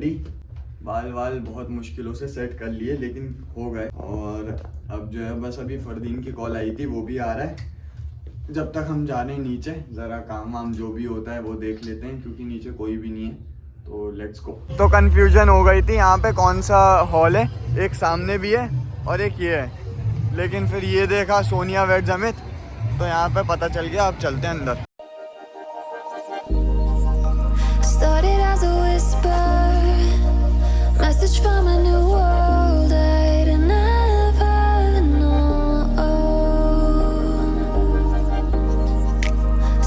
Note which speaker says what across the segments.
Speaker 1: Ready. बाल वाल बहुत मुश्किलों से सेट कर लिए लेकिन हो गए। और अब जो है बस अभी फरदीन की कॉल आई थी, वो भी आ रहा है। जब तक हम जा रहे हैं नीचे, ज़रा काम वाम जो भी होता है वो देख लेते हैं क्योंकि नीचे कोई भी नहीं है। तो लेट्स गो। तो कंफ्यूजन हो गई थी यहाँ पे कौन सा हॉल है, एक सामने भी है और एक ये है, लेकिन फिर ये देखा सोनिया वेड्स अमित, तो यहाँ पे पता चल गया। अब चलते हैं अंदर।
Speaker 2: Started as a whisper, message from a new world I'd never known.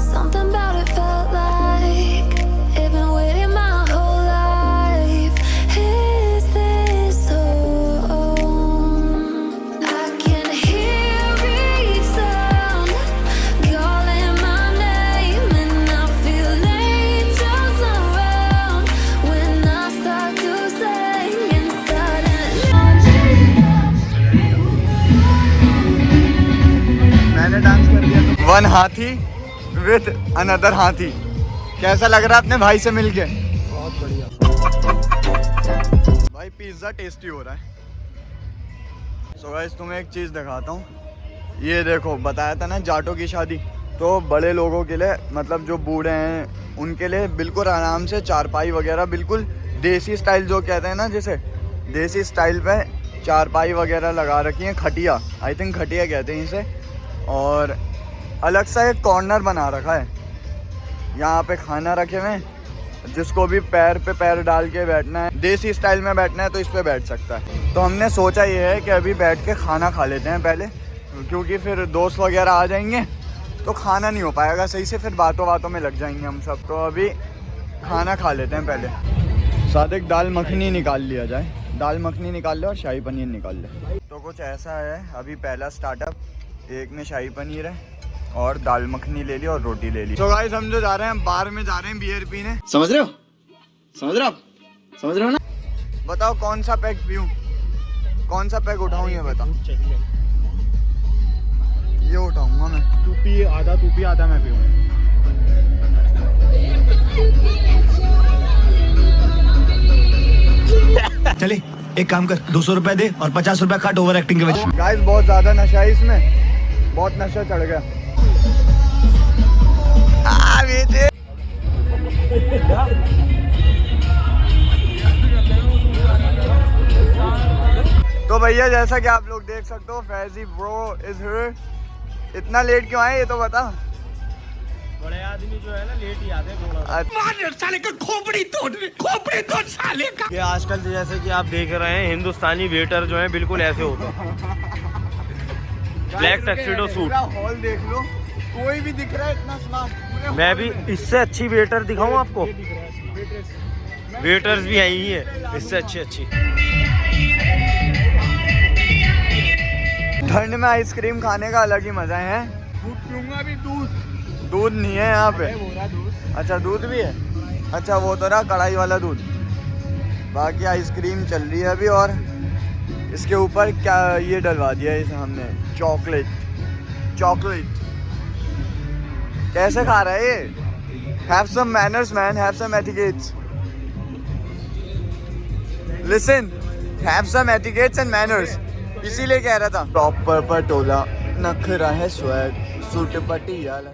Speaker 2: Something about it felt like it'd been waiting my whole life. Is this home? I can hear each sound calling my name, and I feel angels around when I start to sing inside.
Speaker 1: मैंने dance कर दिया। तो one हाथी with another हाथी। कैसा लग रहा है अपने भाई से मिलके? बहुत बढ़िया भाई, पिज्ज़ा टेस्टी हो रहा है। सो गाइस तुम्हें एक चीज़ दिखाता हूँ। ये देखो, बताया था ना जाटों की शादी, तो बड़े लोगों के लिए, मतलब जो बूढ़े हैं उनके लिए बिल्कुल आराम से चारपाई वगैरह, बिल्कुल देसी स्टाइल जो कहते हैं ना, जैसे देसी स्टाइल पे चारपाई वगैरह लगा रखी है। खटिया, आई थिंक खटिया कहते हैं इसे। और अलग सा एक कॉर्नर बना रखा है, यहाँ पे खाना रखे हुए हैं। जिसको भी पैर पे पैर डाल के बैठना है, देसी स्टाइल में बैठना है, तो इस पे बैठ सकता है। तो हमने सोचा ये है कि अभी बैठ के खाना खा लेते हैं पहले, क्योंकि फिर दोस्त वगैरह आ जाएंगे तो खाना नहीं हो पाएगा सही से, फिर बातों बातों में लग जाएंगे हम सब। तो अभी खाना खा लेते हैं पहले। साथ एक दाल मखनी निकाल लिया जाए, दाल मखनी निकाल ले और शाही पनीर निकाल ले। तो कुछ ऐसा है अभी पहला स्टार्टअप। एक में शाही पनीर है और दाल मखनी ले ली और रोटी ले ली। तो गाइस हम जो जा रहे हैं, बार में जा रहे हैं बियर पीने।
Speaker 3: समझ रहे हो? समझ रहे हो आप? समझ रहे हो ना?
Speaker 1: बताओ कौन सा पैक पीऊं, कौन सा पैक उठाऊं, ये बताओ। ये उठाऊंगा मैं।
Speaker 4: तू पी आधा मैं पीऊँ।
Speaker 3: चले एक काम कर, 200 रुपए दे और 50 रुपए काट ओवर एक्टिंग के वजह।
Speaker 1: गाइस बहुत ज्यादा नशा है इसमें, बहुत नशा चढ़ गया। तो भैया जैसा कि आप लोग देख सकते हो, फैजी ब्रो इज हियर। इतना लेट क्यों आए ये तो बता।
Speaker 4: बड़े आदमी जो है ना लेट ही आते हैं थोड़ा।
Speaker 3: साले का खोपड़ी तोड़ साले का।
Speaker 4: ये आजकल जैसे कि आप देख रहे हैं, हिंदुस्तानी वेटर जो है बिल्कुल ऐसे होते हैं। Black tuxedo suit.
Speaker 1: हॉल देख लो, कोई भी दिख रहा है इतना स्मार्ट।
Speaker 4: मैं भी इससे अच्छी वेटर दिखाऊं आपको? वेटर्स भी आई ही है इससे अच्छी।
Speaker 1: ठंड में आइसक्रीम खाने का अलग ही मजा है।
Speaker 4: दूध पीऊंगा भी,
Speaker 1: दूध नहीं है यहाँ पे। अच्छा दूध भी है। अच्छा वो तो रहा कढ़ाई वाला दूध। बाकी आइसक्रीम चल रही है अभी। और इसके ऊपर क्या ये डलवा दिया है इसे हमने, चॉकलेट। कैसे खा रहा है ये? Have some manners man, have some etiquettes. Listen, have some etiquettes and manners. इसीलिए कह रहा था। प्रॉपर पटोला, नखरा है स्वैग, सूट पटियाला।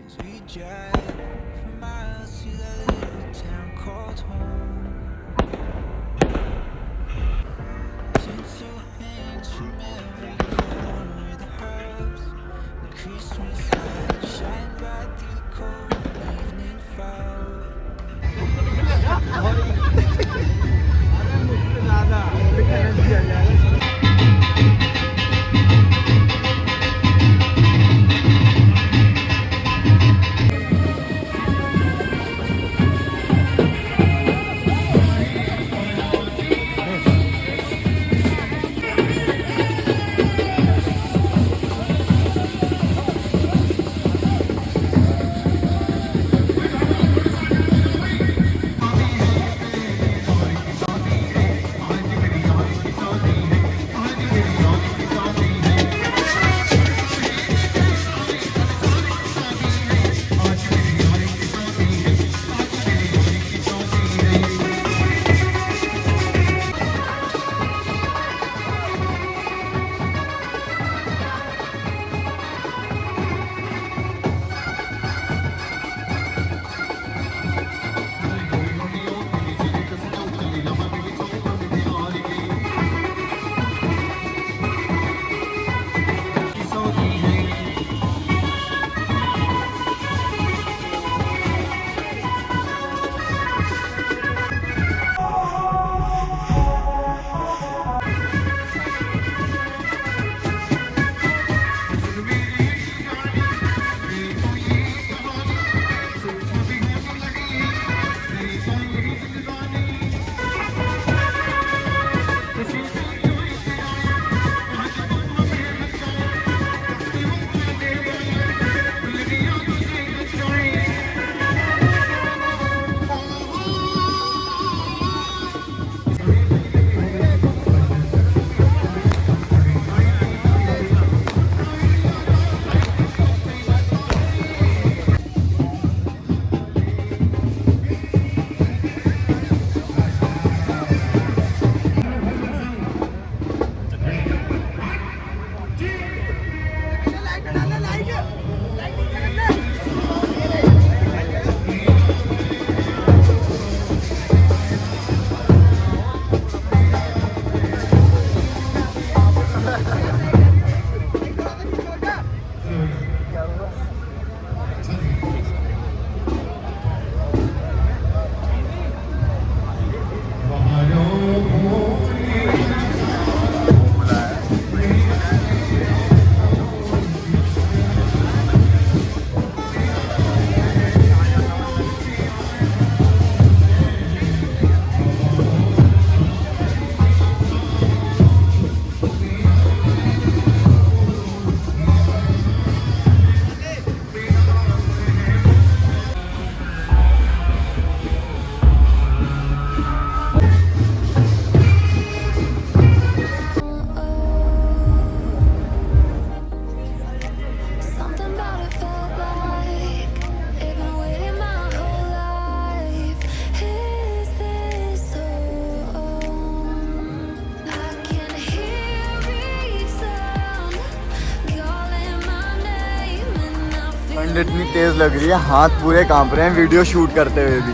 Speaker 1: ठंड इतनी तेज लग रही है, हाथ पूरे कांप रहे हैं वीडियो शूट करते हुए भी,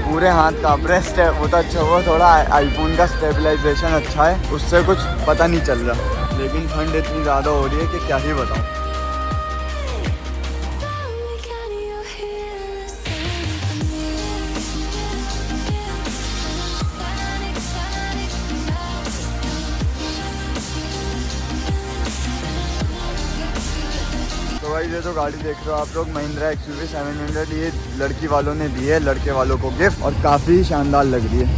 Speaker 1: पूरे हाथ कांप रहे हैं। स्टेप वो तो अच्छा हुआ थोड़ा आईफोन का स्टेबलाइजेशन अच्छा है, उससे कुछ पता नहीं चल रहा, लेकिन ठंड इतनी ज़्यादा हो रही है कि क्या ही बताऊँ।
Speaker 2: Can you hear the sound
Speaker 1: तो भाई ये जो गाड़ी देख रहे हो आप लोग, महिंद्रा XUV 700, ये लड़की वालों ने दी है लड़के वालों को गिफ्ट, और काफ़ी शानदार लग रही है।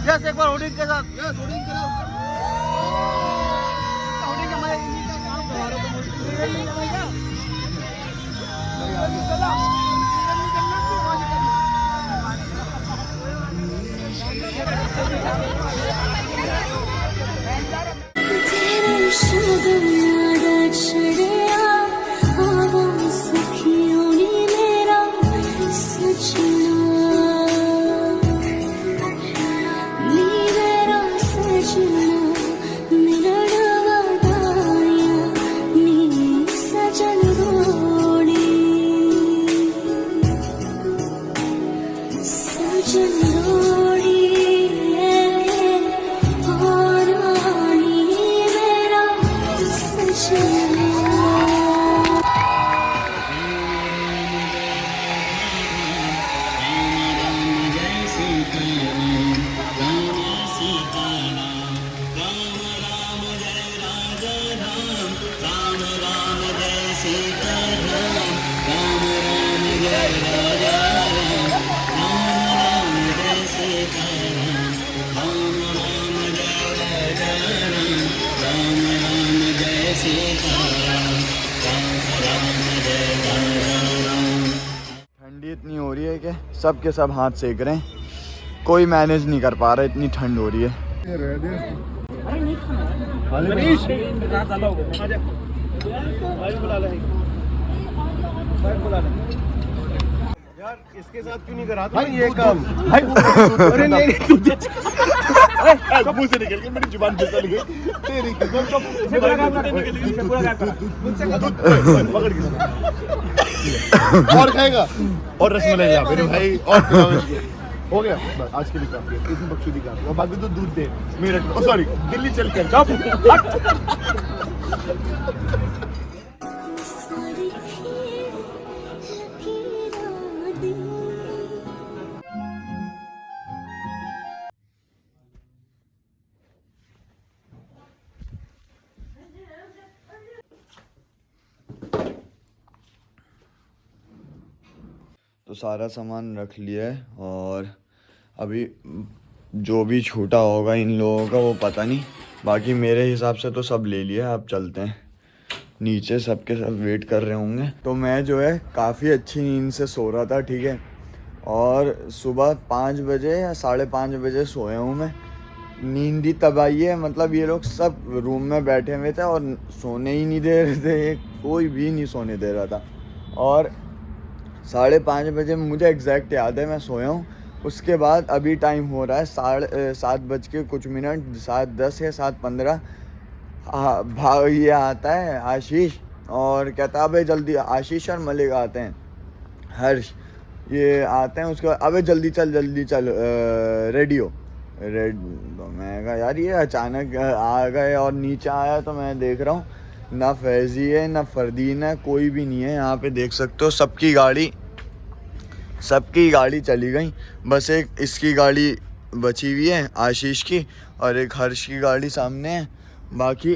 Speaker 4: यस एक बार होर्डिंग के साथ, यस होर्डिंग करो। होर्डिंग के हमारे
Speaker 2: तेरे शब्द याद छड़िया आवाज़ सखियों ने मेरा सजना मेरा सजना मेरा डगाया मेरी सजन रोड़ी सजन रोड़ी
Speaker 1: ठंडी इतनी हो रही है कि सब के सब हाथ सेक रहे हैं, कोई मैनेज नहीं कर पा रहा, इतनी ठंड हो रही है।
Speaker 4: यार इसके साथ क्यों नहीं करा भाई ये काम? अरे नहीं मुंह से निकल गया, मेरी जुबान फिसल गई। तेरी और खाएगा और रसमलाई ला मेरे भाई, और हो गया बस आज के लिए काफी है, इसमें बख्शुदी काफी, और बाकी तो दूध दे मेरठ, सॉरी दिल्ली चल कर जाओ।
Speaker 1: तो सारा सामान रख लिया है और अभी जो भी छूटा होगा इन लोगों का वो पता नहीं, बाकी मेरे हिसाब से तो सब ले लिया। अब चलते हैं नीचे, सबके सब वेट कर रहे होंगे। तो मैं जो है काफ़ी अच्छी नींद से सो रहा था, ठीक है, और सुबह 5 बजे या 5:30 बजे सोया हूँ मैं। नींद ही तब आई है, मतलब ये लोग सब रूम में बैठे हुए थे और सोने ही नहीं दे रहे थे, कोई भी नहीं सोने दे रहा था। और 5:30 बजे मुझे एग्जैक्ट याद है मैं सोया हूँ। उसके बाद अभी टाइम हो रहा है 7:30 बज के कुछ मिनट, 7:10 या 7:15। भाग ये आता है आशीष और कहता है अबे जल्दी, आशीष और मलिक आते हैं, हर्ष ये आते हैं। उसके बाद अबे जल्दी चल रेडी हो। तो मैं कहा यार ये अचानक आ गए, और नीचे आया तो मैं देख रहा हूँ ना फैज़ी है ना फरदीन है, कोई भी नहीं है यहाँ पे। देख सकते हो सबकी गाड़ी चली गई, बस एक इसकी गाड़ी बची हुई है आशीष की, और एक हर्ष की गाड़ी सामने है। बाकी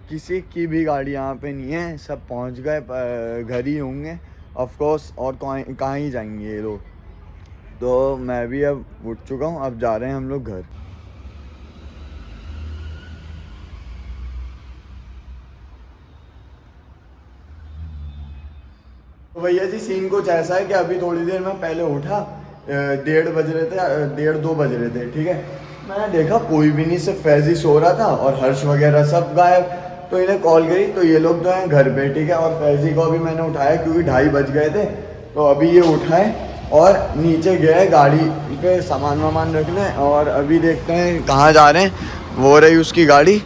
Speaker 1: किसी की भी गाड़ी यहाँ पे नहीं है, सब पहुँच गए, घर ही होंगे ऑफ कोर्स, और कहाँ ही जाएंगे ये लोग। तो मैं भी अब उठ चुका हूँ, अब जा रहे हैं हम लोग घर। तो भैया जी सीन कुछ ऐसा है कि अभी थोड़ी देर में पहले उठा, 1:30 बज रहे थे, 1:30-2 बज रहे थे, ठीक है। मैंने देखा कोई भी नहीं, सिर्फ फैज़ी सो रहा था और हर्ष वगैरह सब गायब। तो इन्हें कॉल करी तो ये लोग तो हैं घर पे, ठीक है, और फैज़ी को अभी मैंने उठाया क्योंकि 2:30 बज गए थे। तो अभी ये उठाए और नीचे गए गाड़ी पे सामान वामान रखने, और अभी देखते हैं कहाँ जा रहे हैं। वो रही उसकी गाड़ी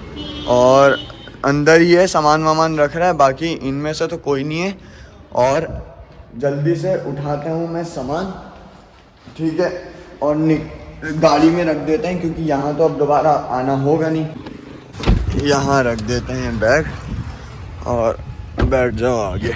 Speaker 1: और अंदर ही है, सामान वामान रख रहा है, बाकी इनमें से तो कोई नहीं है। और जल्दी से उठाता हूँ मैं सामान, ठीक है, और गाड़ी में रख देते हैं क्योंकि यहाँ तो अब दोबारा आना होगा नहीं। यहाँ रख देते हैं बैग और बैठ जाओ आगे।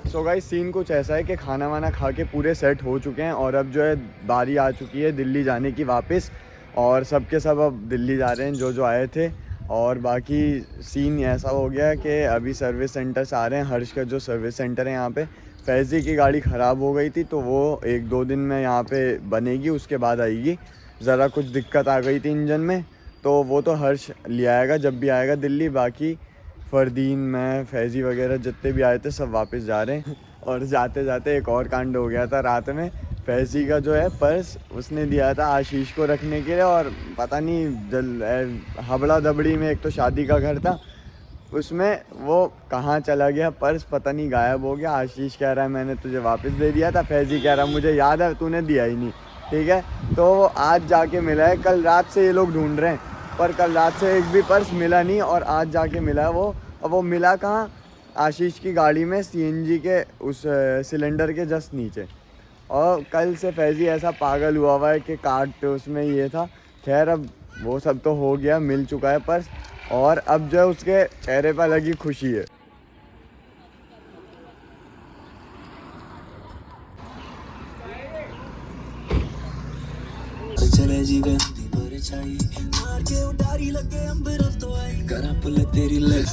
Speaker 1: सो गाइस सीन कुछ ऐसा है कि खाना वाना खा के पूरे सेट हो चुके हैं, और अब जो है बारी आ चुकी है दिल्ली जाने की वापस, और सब के सब अब दिल्ली जा रहे हैं जो आए थे। और बाकी सीन ऐसा हो गया कि अभी सर्विस सेंटर से आ रहे हैं। हर्ष का जो सर्विस सेंटर है यहाँ पे, फैज़ी की गाड़ी ख़राब हो गई थी तो वो 1-2 दिन में यहाँ पे बनेगी, उसके बाद आएगी। ज़रा कुछ दिक्कत आ गई थी इंजन में, तो वो तो हर्ष ले आएगा जब भी आएगा दिल्ली। बाकी फरदीन, मैं, फैज़ी वगैरह जितने भी आए थे सब वापस जा रहे हैं। और जाते जाते एक और कांड हो गया था रात में। फैज़ी का जो है पर्स उसने दिया था आशीष को रखने के लिए, और पता नहीं हबड़ा दबड़ी में, एक तो शादी का घर था, उसमें वो कहाँ चला गया पर्स, पता नहीं गायब हो गया। आशीष कह रहा है मैंने तुझे वापस दे दिया था, फैज़ी कह रहा है मुझे याद है तूने दिया ही नहीं, ठीक है। तो आज जाके मिला है, कल रात से ये लोग ढूंढ रहे हैं पर कल रात से एक भी पर्स मिला नहीं, और आज जाके मिला है वो। और वो मिला कहाँ, आशीष की गाड़ी में, सीएनजी के उस सिलेंडर के जस्ट नीचे। और कल से फैज़ी ऐसा पागल हुआ है कि कार्ड उसमें ये था। खैर अब वो सब तो हो गया, मिल चुका है पर्स, और अब जो है उसके चेहरे पर लगी खुशी है।
Speaker 5: चले जीवन दी परछाई मार के उडारी लगे अंबर तो आई करा पुल तेरी लग